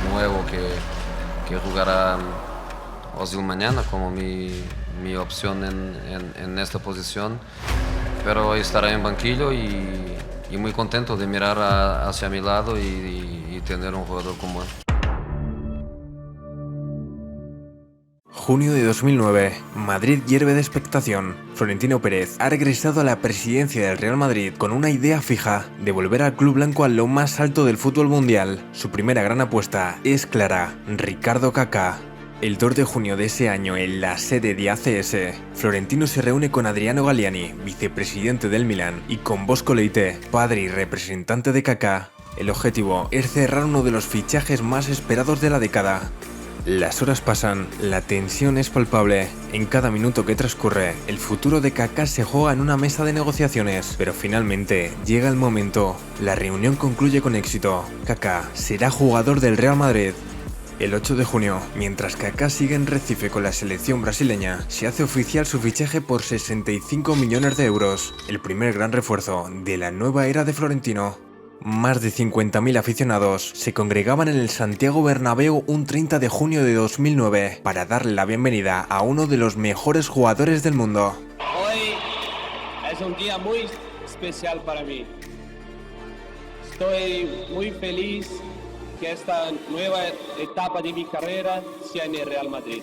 nuevo que jugará Özil mañana como mi opción en esta posición, pero estará en banquillo y muy contento de mirar hacia mi lado y tener un jugador como él. Junio de 2009, Madrid hierve de expectación. Florentino Pérez ha regresado a la presidencia del Real Madrid con una idea fija de volver al club blanco a lo más alto del fútbol mundial. Su primera gran apuesta es clara: Ricardo Kaká. El 2 de junio de ese año, en la sede de ACS, Florentino se reúne con Adriano Galliani, vicepresidente del Milán, y con Bosco Leite, padre y representante de Kaká. El objetivo es cerrar uno de los fichajes más esperados de la década. Las horas pasan, la tensión es palpable. En cada minuto que transcurre, el futuro de Kaká se juega en una mesa de negociaciones, pero finalmente llega el momento. La reunión concluye con éxito. Kaká será jugador del Real Madrid. El 8 de junio, mientras Kaká sigue en Recife con la selección brasileña, se hace oficial su fichaje por 65 millones de euros, el primer gran refuerzo de la nueva era de Florentino. Más de 50.000 aficionados se congregaban en el Santiago Bernabéu un 30 de junio de 2009 para darle la bienvenida a uno de los mejores jugadores del mundo. Hoy es un día muy especial para mí. Estoy muy feliz que esta nueva etapa de mi carrera sea en el Real Madrid.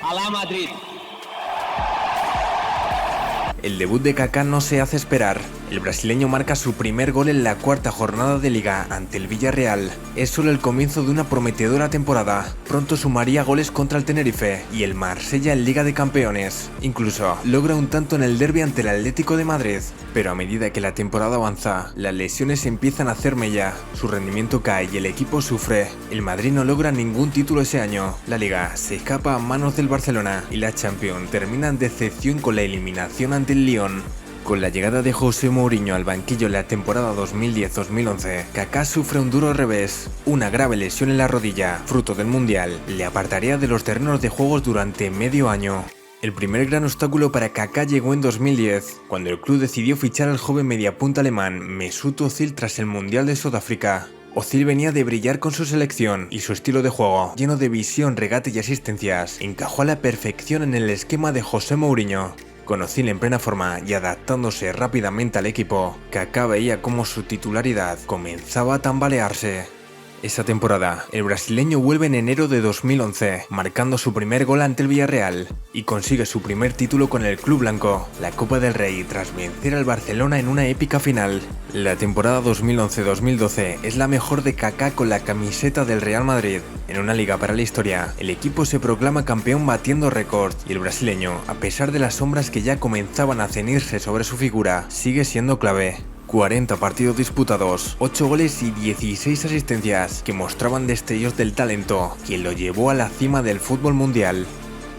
¡Alá Madrid! El debut de Kaká no se hace esperar. El brasileño marca su primer gol en la cuarta jornada de Liga ante el Villarreal. Es solo el comienzo de una prometedora temporada. Pronto sumaría goles contra el Tenerife y el Marsella en Liga de Campeones. Incluso logra un tanto en el derbi ante el Atlético de Madrid. Pero a medida que la temporada avanza, las lesiones empiezan a hacer mella. Su rendimiento cae y el equipo sufre. El Madrid no logra ningún título ese año. La Liga se escapa a manos del Barcelona y la Champions termina en decepción con la eliminación ante el Lyon. Con la llegada de José Mourinho al banquillo en la temporada 2010-2011, Kaká sufre un duro revés. Una grave lesión en la rodilla, fruto del Mundial, le apartaría de los terrenos de juegos durante medio año. El primer gran obstáculo para Kaká llegó en 2010, cuando el club decidió fichar al joven mediapunta alemán Mesut Özil tras el Mundial de Sudáfrica. Özil venía de brillar con su selección y su estilo de juego, lleno de visión, regate y asistencias, encajó a la perfección en el esquema de José Mourinho. Con Özil en plena forma y adaptándose rápidamente al equipo, Kaká veía cómo su titularidad comenzaba a tambalearse. Esa temporada, el brasileño vuelve en enero de 2011, marcando su primer gol ante el Villarreal, y consigue su primer título con el club blanco, la Copa del Rey, tras vencer al Barcelona en una épica final. La temporada 2011-2012 es la mejor de Kaká con la camiseta del Real Madrid. En una liga para la historia, el equipo se proclama campeón batiendo récords, y el brasileño, a pesar de las sombras que ya comenzaban a cenirse sobre su figura, sigue siendo clave. 40 partidos disputados, 8 goles y 16 asistencias que mostraban destellos del talento que lo llevó a la cima del fútbol mundial.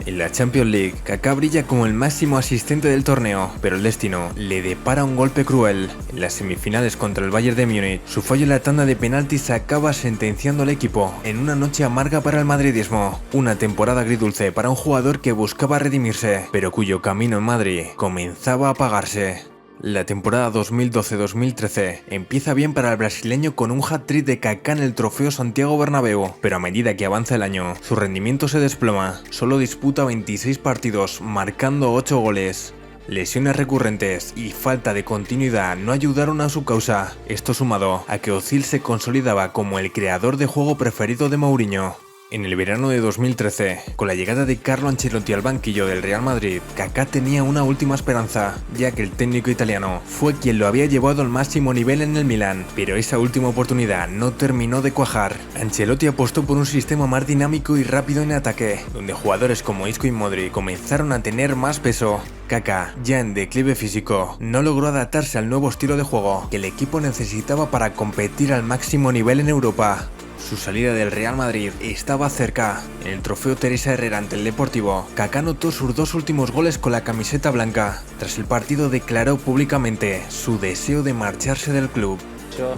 En la Champions League, Kaká brilla como el máximo asistente del torneo, pero el destino le depara un golpe cruel. En las semifinales contra el Bayern de Múnich, su fallo en la tanda de penaltis acaba sentenciando al equipo en una noche amarga para el madridismo. Una temporada agridulce para un jugador que buscaba redimirse, pero cuyo camino en Madrid comenzaba a apagarse. La temporada 2012-2013 empieza bien para el brasileño con un hat-trick de Kaká en el trofeo Santiago Bernabéu, pero a medida que avanza el año, su rendimiento se desploma. Solo disputa 26 partidos, marcando 8 goles. Lesiones recurrentes y falta de continuidad no ayudaron a su causa. Esto sumado a que Özil se consolidaba como el creador de juego preferido de Mourinho. En el verano de 2013, con la llegada de Carlo Ancelotti al banquillo del Real Madrid, Kaká tenía una última esperanza, ya que el técnico italiano fue quien lo había llevado al máximo nivel en el Milán, pero esa última oportunidad no terminó de cuajar. Ancelotti apostó por un sistema más dinámico y rápido en ataque, donde jugadores como Isco y Modric comenzaron a tener más peso. Kaká, ya en declive físico, no logró adaptarse al nuevo estilo de juego que el equipo necesitaba para competir al máximo nivel en Europa. Su salida del Real Madrid estaba cerca. En el trofeo Teresa Herrera ante el Deportivo, Kaká anotó sus 2 últimos goles con la camiseta blanca. Tras el partido declaró públicamente su deseo de marcharse del club.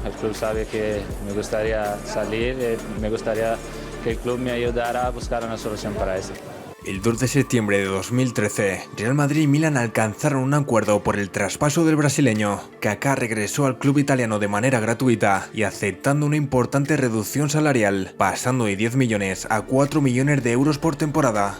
El club sabe que me gustaría salir, me gustaría que el club me ayudara a buscar una solución para eso. El 2 de septiembre de 2013, Real Madrid y Milan alcanzaron un acuerdo por el traspaso del brasileño. Kaká regresó al club italiano de manera gratuita y aceptando una importante reducción salarial, pasando de 10 millones a 4 millones de euros por temporada.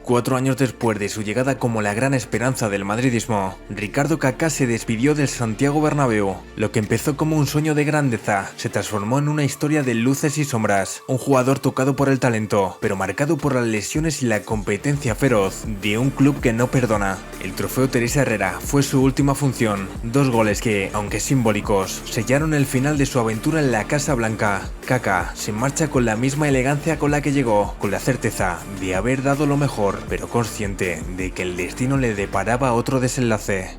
4 años después de su llegada como la gran esperanza del madridismo, Ricardo Kaká se despidió del Santiago Bernabéu. Lo que empezó como un sueño de grandeza se transformó en una historia de luces y sombras. Un jugador tocado por el talento, pero marcado por las lesiones y la competencia feroz de un club que no perdona. El trofeo Teresa Herrera fue su última función. 2 goles que, aunque simbólicos, sellaron el final de su aventura en la Casa Blanca. Kaká se marcha con la misma elegancia con la que llegó, con la certeza de haber dado lo mejor, pero consciente de que el destino le deparaba otro desenlace.